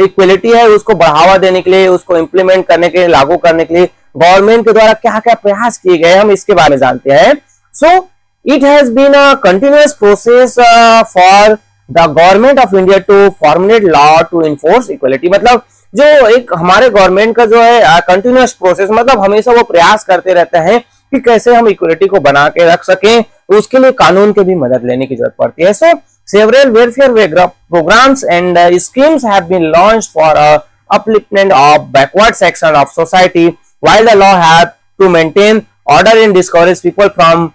Equality है उसको बढ़ावा देने के लिए, उसको इम्प्लीमेंट करने के लिए, लागू करने के लिए गवर्नमेंट के द्वारा क्या क्या प्रयास किए गए हम इसके बारे में जानते हैं। So it has been a continuous process for the government of India to formulate law to enforce equality. मतलब जो एक हमारे गवर्नमेंट का जो है कंटिन्यूअस प्रोसेस, मतलब हमेशा वो प्रयास करते रहते हैं कि कैसे हम इक्वलिटी को बना के रख सकें, उसके लिए कानून की भी मदद लेने की जरूरत पड़ती है। सो several welfare programs and schemes have been launched for upliftment of backward section of society, while the law have to maintain order and discourage people from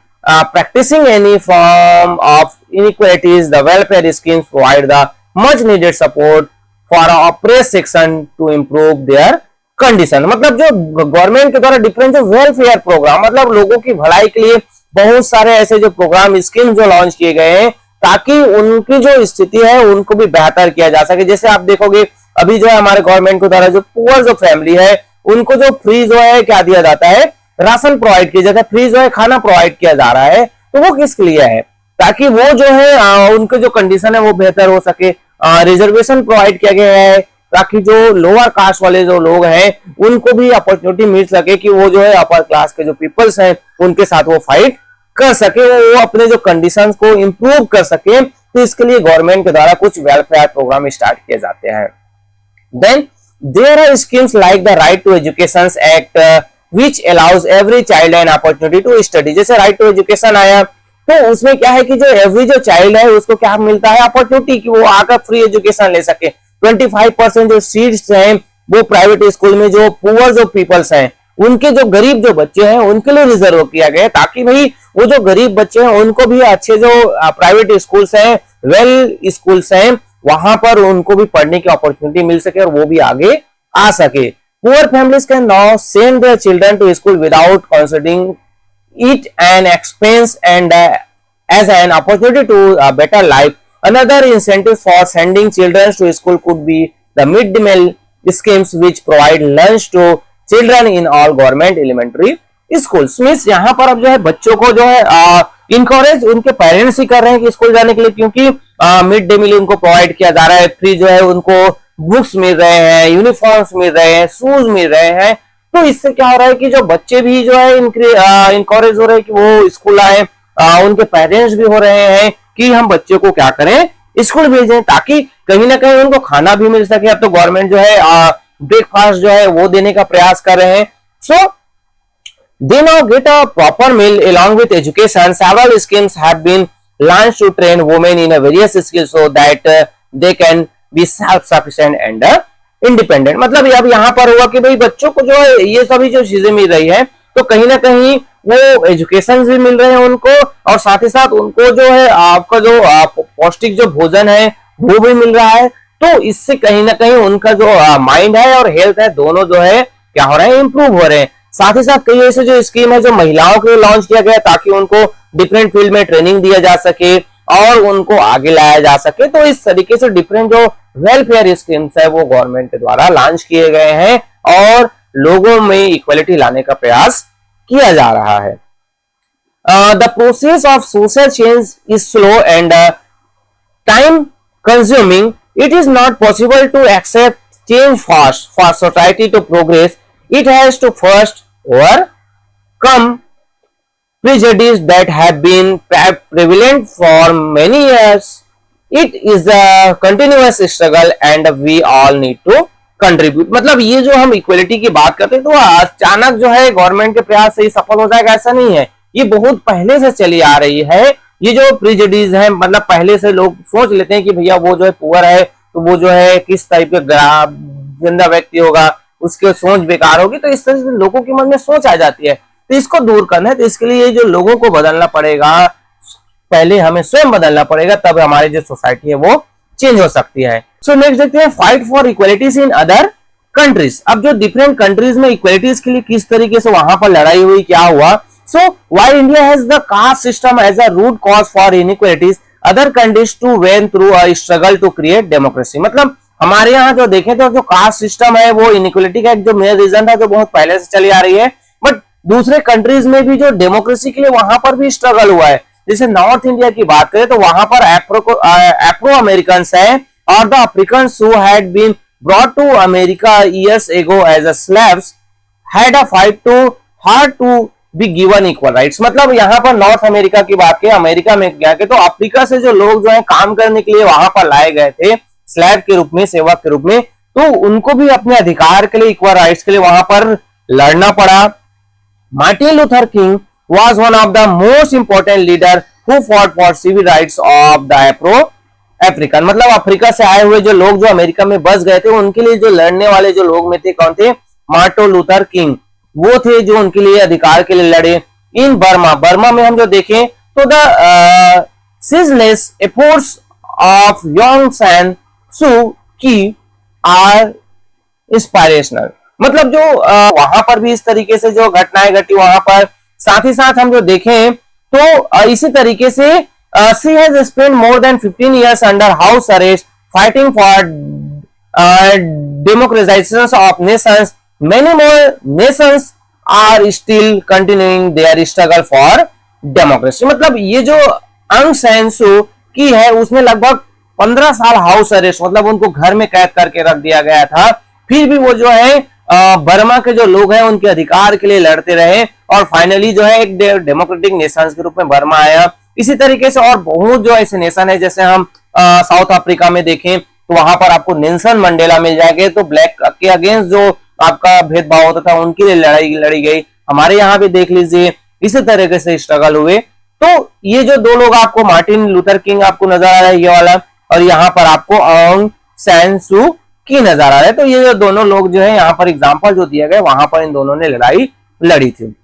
practicing any form of inequalities. The welfare schemes provide the much needed support for oppressed section to improve their condition. मतलब जो government के द्वारा different जो welfare programme, मतलब लोगों की भलाई के लिए बहुत सारे ऐसे जो प्रोग्राम स्कीम जो लॉन्च किए गए हैं ताकि उनकी जो स्थिति है उनको भी बेहतर किया जा सके। जैसे आप देखोगे अभी जो है हमारे गवर्नमेंट के द्वारा जो पुअर जो फैमिली है उनको जो फ्री जो है क्या दिया जाता है, राशन प्रोवाइड किया जाता है, फ्री जो है खाना प्रोवाइड किया जा रहा है। तो वो किसके लिए है, ताकि वो जो है उनके जो कंडीशन है वो बेहतर हो सके। रिजर्वेशन प्रोवाइड किया गया है ताकि जो लोअर कास्ट वाले जो लोग हैं उनको भी अपॉर्चुनिटी मिल सके कि वो जो है अपर क्लास के जो पीपल्स हैं उनके साथ वो फाइट कर सके, वो अपने जो कंडीशंस को इंप्रूव कर सके। तो इसके लिए गवर्नमेंट के द्वारा कुछ वेलफेयर प्रोग्राम स्टार्ट किए जाते हैं। Then there are schemes like the right to education act which allows every child an opportunity to study. जैसे राइट टू एजुकेशन आया तो उसमें क्या है कि जो एवरी जो चाइल्ड है उसको क्या मिलता है, अपॉर्चुनिटी कि वो आकर फ्री एजुकेशन ले सके। 25% जो सीट्स हैं वो प्राइवेट स्कूल में जो पुअर जो पीपल्स हैं उनके जो गरीब जो बच्चे हैं उनके लिए रिजर्व किया गया है, ताकि भाई वो जो गरीब बच्चे हैं उनको भी अच्छे जो प्राइवेट स्कूल्स हैं, वेल स्कूल्स हैं, वहां पर उनको भी पढ़ने की अपॉर्चुनिटी मिल सके और वो भी आगे आ सके। Poor families can now send their children to school without considering it an expense and as an opportunity to a better life. Another incentive for sending children to school could be the mid-day meal schemes which provide lunch to children in all government elementary schools. Means यहाँ पर अब जो है बच्चों को जो है encourage उनके पेरेंट्स ही कर रहे हैं कि स्कूल जाने के लिए, क्योंकि मिड डे मील उनको प्रोवाइड किया जा रहा है, फ्री जो है उनको बुक्स मिल रहे हैं, यूनिफॉर्म्स मिल रहे हैं, शूज मिल रहे हैं। तो इससे क्या हो रहा है कि जो बच्चे भी जो है इनकरेज हो रहे हैं कि वो स्कूल आए, उनके पेरेंट्स भी हो रहे हैं कि हम बच्चे को क्या करें, स्कूल भेजें, ताकि कहीं ना कहीं उनको खाना भी मिल सके। अब तो गवर्नमेंट जो है ब्रेकफास्ट जो है वो देने का प्रयास कर रहे हैं। सो they now get a proper meal along with education. Several schemes have been launched to train women in a various skills so that they can be self-sufficient and independent. मतलब अब यहाँ पर हुआ कि भाई बच्चों को जो है ये सभी जो चीजें मिल रही है तो कहीं ना कहीं वो एजुकेशन भी मिल रहे हैं उनको, और साथ ही साथ उनको जो है आपका जो पौष्टिक जो भोजन है वो भी मिल रहा है। तो इससे कहीं ना कहीं उनका जो माइंड है और हेल्थ है दोनों जो है क्या हो रहे हैं, इंप्रूव हो रहे हैं। साथ ही साथ कई ऐसे जो स्कीम है जो महिलाओं के लिए लॉन्च किया गया ताकि उनको डिफरेंट फील्ड में ट्रेनिंग दिया जा सके और उनको आगे लाया जा सके। तो इस तरीके से डिफरेंट जो वेलफेयर स्कीम्स है वो गवर्नमेंट के द्वारा लॉन्च किए गए हैं और लोगों में इक्वलिटी लाने का प्रयास किया जा रहा है। The process of social change is slow and time consuming. It is not possible to accept change fast for society to progress. It has to first overcome prejudice that have been prevalent for many years. It is a continuous struggle and we all need to contribute. मतलब ये जो हम equality की बात करते हैं तो अचानक जो है गवर्नमेंट के प्रयास से ही सफल हो जाएगा ऐसा नहीं है, ये बहुत पहले से चली आ रही है। ये जो प्रिजुडिस है मतलब पहले से लोग सोच लेते हैं कि भैया वो जो है पुअर है तो वो जो है किस टाइप का गंदा व्यक्ति होगा, उसकी सोच बेकार होगी, तो इस तरह से लोगों के मन में सोच आ जाती है। तो इसको दूर करना है तो इसके लिए जो लोगों को बदलना पड़ेगा, पहले हमें स्वयं बदलना पड़ेगा, तब हमारी जो सोसाइटी है वो चेंज हो सकती है। सो नेक्स्ट देखते हैं fight for equalities in other countries. अब जो डिफरेंट कंट्रीज में इक्वलिटीज के लिए किस तरीके से वहां पर लड़ाई हुई, क्या हुआ। So while India has the caste system as a root cause for inequalities, other countries too went through a struggle to create democracy. मतलब हमारे यहाँ जो देखें तो जो कास्ट सिस्टम है वो इनइक्वलिटी का एक जो मेन रीजन था जो बहुत पहले से चली आ रही है, बट दूसरे कंट्रीज में भी जो डेमोक्रेसी के लिए वहां पर भी स्ट्रगल हुआ है। जैसे नॉर्थ इंडिया की बात करें तो वहां पर एफ्रो अमेरिकन है और the African who had been brought to America years ago as a slaves had a fight to hard to be given equal rights। मतलब यहाँ पर नॉर्थ अमेरिका की बात की, अमेरिका में क्या के तो अफ्रीका से जो लोग जो है काम करने के लिए वहां पर लाए गए थे स्लैव के रूप में, सेवक के रूप में, तो उनको भी अपने अधिकार के लिए, इक्वल राइट्स के लिए वहां पर लड़ना पड़ा। Martin Luther king was one of the most important leader who fought for civil rights of the Afro-African। मतलब अफ्रीका से आए हुए जो लोग जो अमेरिका में बस गए थे उनके लिए जो लड़ने वाले जो लोग में थे कौन थे? मार्टिन लूथर किंग, वो थे जो उनके लिए अधिकार के लिए लड़े। इन बर्मा, बर्मा में हम जो देखें तो the ceaseless efforts of Aung San Suu Kyi are inspirational. मतलब जो वहां पर भी इस तरीके से जो घटनाएं घटी वहां पर, साथ ही साथ हम जो देखें तो इसी तरीके से she has spend more than 15 years under house arrest fighting for democratization of nations. Many more nations are still continuing their struggle for democracy. मतलब ये जो आंग सैन सू की है उसने लगभग 15 साल हाउस अरेस्ट, मतलब उनको घर में कैद करके रख दिया गया था, फिर भी वो जो है बर्मा के जो लोग हैं उनके अधिकार के लिए लड़ते रहे और फाइनली जो है एक डेमोक्रेटिक नेशन के रूप में बर्मा आया। इसी तरीके से और बहुत जो ऐसे नेशन है, जैसे हम साउथ अफ्रीका में देखें तो वहां पर आपको नेल्सन मंडेला मिल जाएंगे, तो ब्लैक के अगेंस्ट जो आपका भेदभाव होता था उनके लिए लड़ाई लड़ी गई। हमारे यहाँ भी देख लीजिए इसी तरीके से स्ट्रगल हुए। तो ये जो दो लोग आपको मार्टिन लूथर किंग आपको नजर आ रहा है ये वाला, और यहाँ पर आपको आंग सैन सू की नजर आ रहा है। तो ये जो दोनों लोग जो है यहाँ पर एग्जांपल जो दिया गया वहां पर इन दोनों ने लड़ाई लड़ी थी।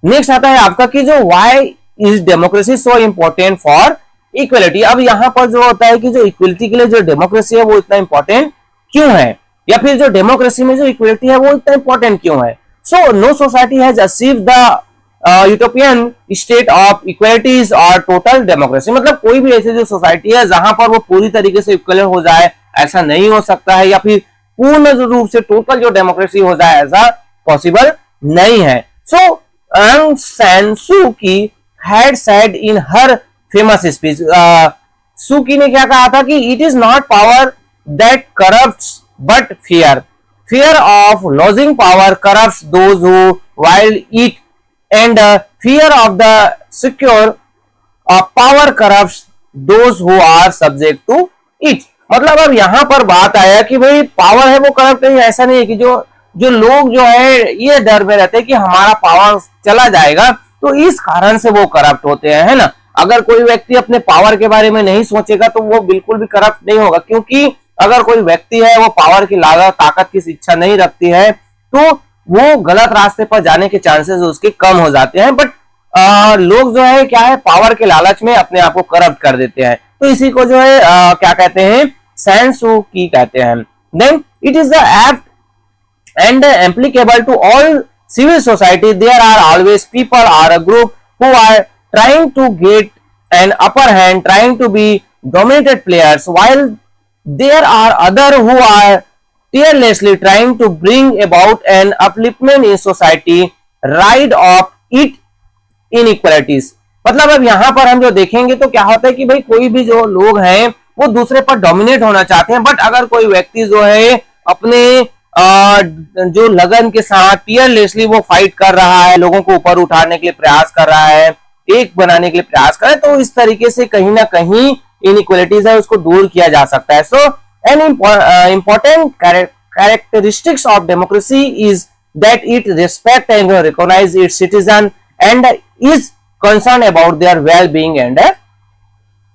नेक्स्ट आता है आपका कि जो why is democracy so important for equality. अब यहाँ पर जो होता है कि जो इक्वलिटी के लिए जो डेमोक्रेसी है वो इतना इंपॉर्टेंट क्यों है, या फिर जो डेमोक्रेसी में जो इक्वलिटी है वो इतना इंपॉर्टेंट क्यों है। So no society has achieved the utopian state of equalities और टोटल डेमोक्रेसी। मतलब कोई भी ऐसी जो सोसाइटी है जहां पर वो पूरी तरीके से इक्वल हो जाए ऐसा नहीं हो सकता है, या फिर पूर्ण रूप से टोटल जो डेमोक्रेसी हो जाए ऐसा पॉसिबल नहीं है। सो आंग San Suu Kyi had said in her famous speech, Suu Kyi ने क्या कहा था कि it is not power that corrupts but fear, fear of losing power corrupts those who wield it and fear of the secure power corrupts those who are subject to it। मतलब अब यहाँ पर बात आया कि भाई पावर है वो करप्ट नहीं, ऐसा नहीं है कि जो लोग जो है ये डर में रहते हैं कि हमारा पावर चला जाएगा तो इस कारण से वो करप्ट होते हैं, है ना। अगर कोई व्यक्ति अपने पावर के बारे में नहीं सोचेगा तो वो बिल्कुल भी करप्ट नहीं होगा, क्योंकि अगर कोई व्यक्ति है वो पावर की लागत ताकत की इच्छा नहीं रखती है तो वो गलत रास्ते पर जाने के चांसेस उसके कम हो जाते हैं। बट लोग जो है क्या है पावर के लालच में अपने आप को करप्ट कर देते हैं, तो इसी को जो है क्या कहते हैं, सैन सू की कहते हैं। Then it is the apt and applicable to all civil society. There are always people are a group who are trying to get an upper hand, trying to be dominated players, while there are other who are tirelessly trying to bring about an upliftment in society, right of it inequalities। मतलब अब यहाँ पर हम जो देखेंगे तो क्या होता है कि भाई कोई भी जो लोग हैं वो दूसरे पर डोमिनेट होना चाहते हैं, बट अगर कोई व्यक्ति जो है अपने जो लगन के साथ टियरलेसली वो फाइट कर रहा है, लोगों को ऊपर उठाने के लिए प्रयास कर रहा है, एक बनाने के लिए प्रयास कर रहा है, तो इस तरीके से कहीं ना कहीं इनइक्वालिटीज है उसको दूर किया जा सकता है। सो an important characteristics of democracy is that it respects and recognizes its citizens and is concerned about their well-being and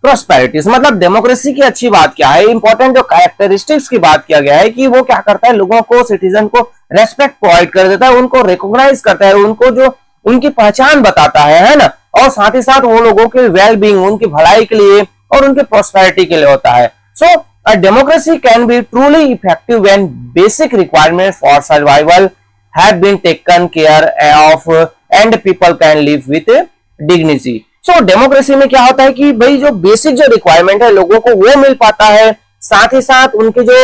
prosperities। मतलब डेमोक्रेसी की अच्छी बात क्या है, इंपॉर्टेंट जो कैरेक्टरिस्टिक्स की बात किया गया है कि वो क्या करता है, लोगों को, सिटीजन को रेस्पेक्ट प्रोवाइड कर देता है, उनको रिकॉग्नाइज करता है, उनको जो उनकी पहचान बताता है ना, और साथ ही साथ वो लोगों के वेल बीइंग, उनकी भलाई के लिए और उनके प्रोस्पेरिटी के लिए होता है। सो a democracy can be truly effective when basic requirements for survival have been taken care of and people can live with dignity। So democracy में क्या होता है कि भाई जो बेसिक जो रिक्वायरमेंट है लोगों को वो मिल पाता है, साथ ही साथ उनके जो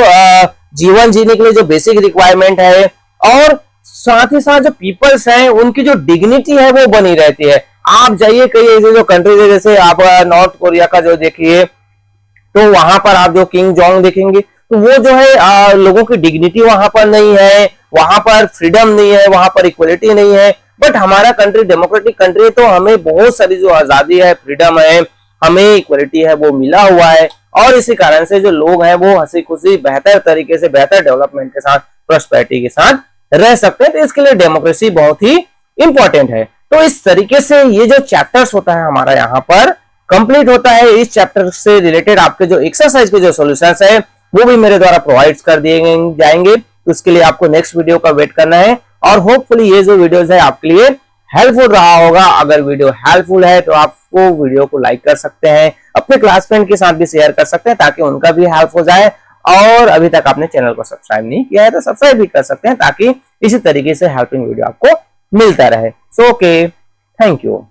जीवन जीने के लिए जो बेसिक रिक्वायरमेंट है, और साथ ही साथ जो पीपल्स हैं उनकी जो डिग्निटी है वो बनी रहती है। आप जाइए कई ऐसे जो कंट्रीज है, जैसे आप नॉर्थ कोरिया का जो देखिए तो वहां पर आप जो किंग जोंग देखेंगे तो वो जो है लोगों की डिग्निटी वहां पर नहीं है, वहां पर फ्रीडम नहीं है, वहां पर इक्वलिटी नहीं है। बट हमारा कंट्री डेमोक्रेटिक कंट्री है, तो हमें बहुत सारी जो आजादी है, फ्रीडम है, हमें इक्वलिटी है, वो मिला हुआ है। और इसी कारण से जो लोग हैं वो हंसी खुशी बेहतर तरीके से, बेहतर डेवलपमेंट के साथ, प्रोस्पेरिटी के साथ रह सकते हैं। तो इसके लिए डेमोक्रेसी बहुत ही इंपॉर्टेंट है। तो इस तरीके से ये जो चैप्टर्स होता है हमारा यहाँ पर कंप्लीट होता है। इस चैप्टर से रिलेटेड आपके जो एक्सरसाइज के जो सॉल्यूशंस है वो भी मेरे द्वारा प्रोवाइड कर दिए जाएंगे। तो उसके लिए आपको नेक्स्ट वीडियो का वेट करना है, और होपफुली ये जो वीडियोस है आपके लिए हेल्पफुल रहा होगा। अगर वीडियो हेल्पफुल है तो आपको वीडियो को लाइक कर सकते हैं, अपने क्लास फ्रेंड के साथ भी शेयर कर सकते हैं ताकि उनका भी हेल्प हो जाए। और अभी तक आपने चैनल को सब्सक्राइब नहीं किया है तो सब्सक्राइब भी कर सकते हैं ताकि इसी तरीके से हेल्पिंग वीडियो आपको मिलता रहे। So okay, thank you.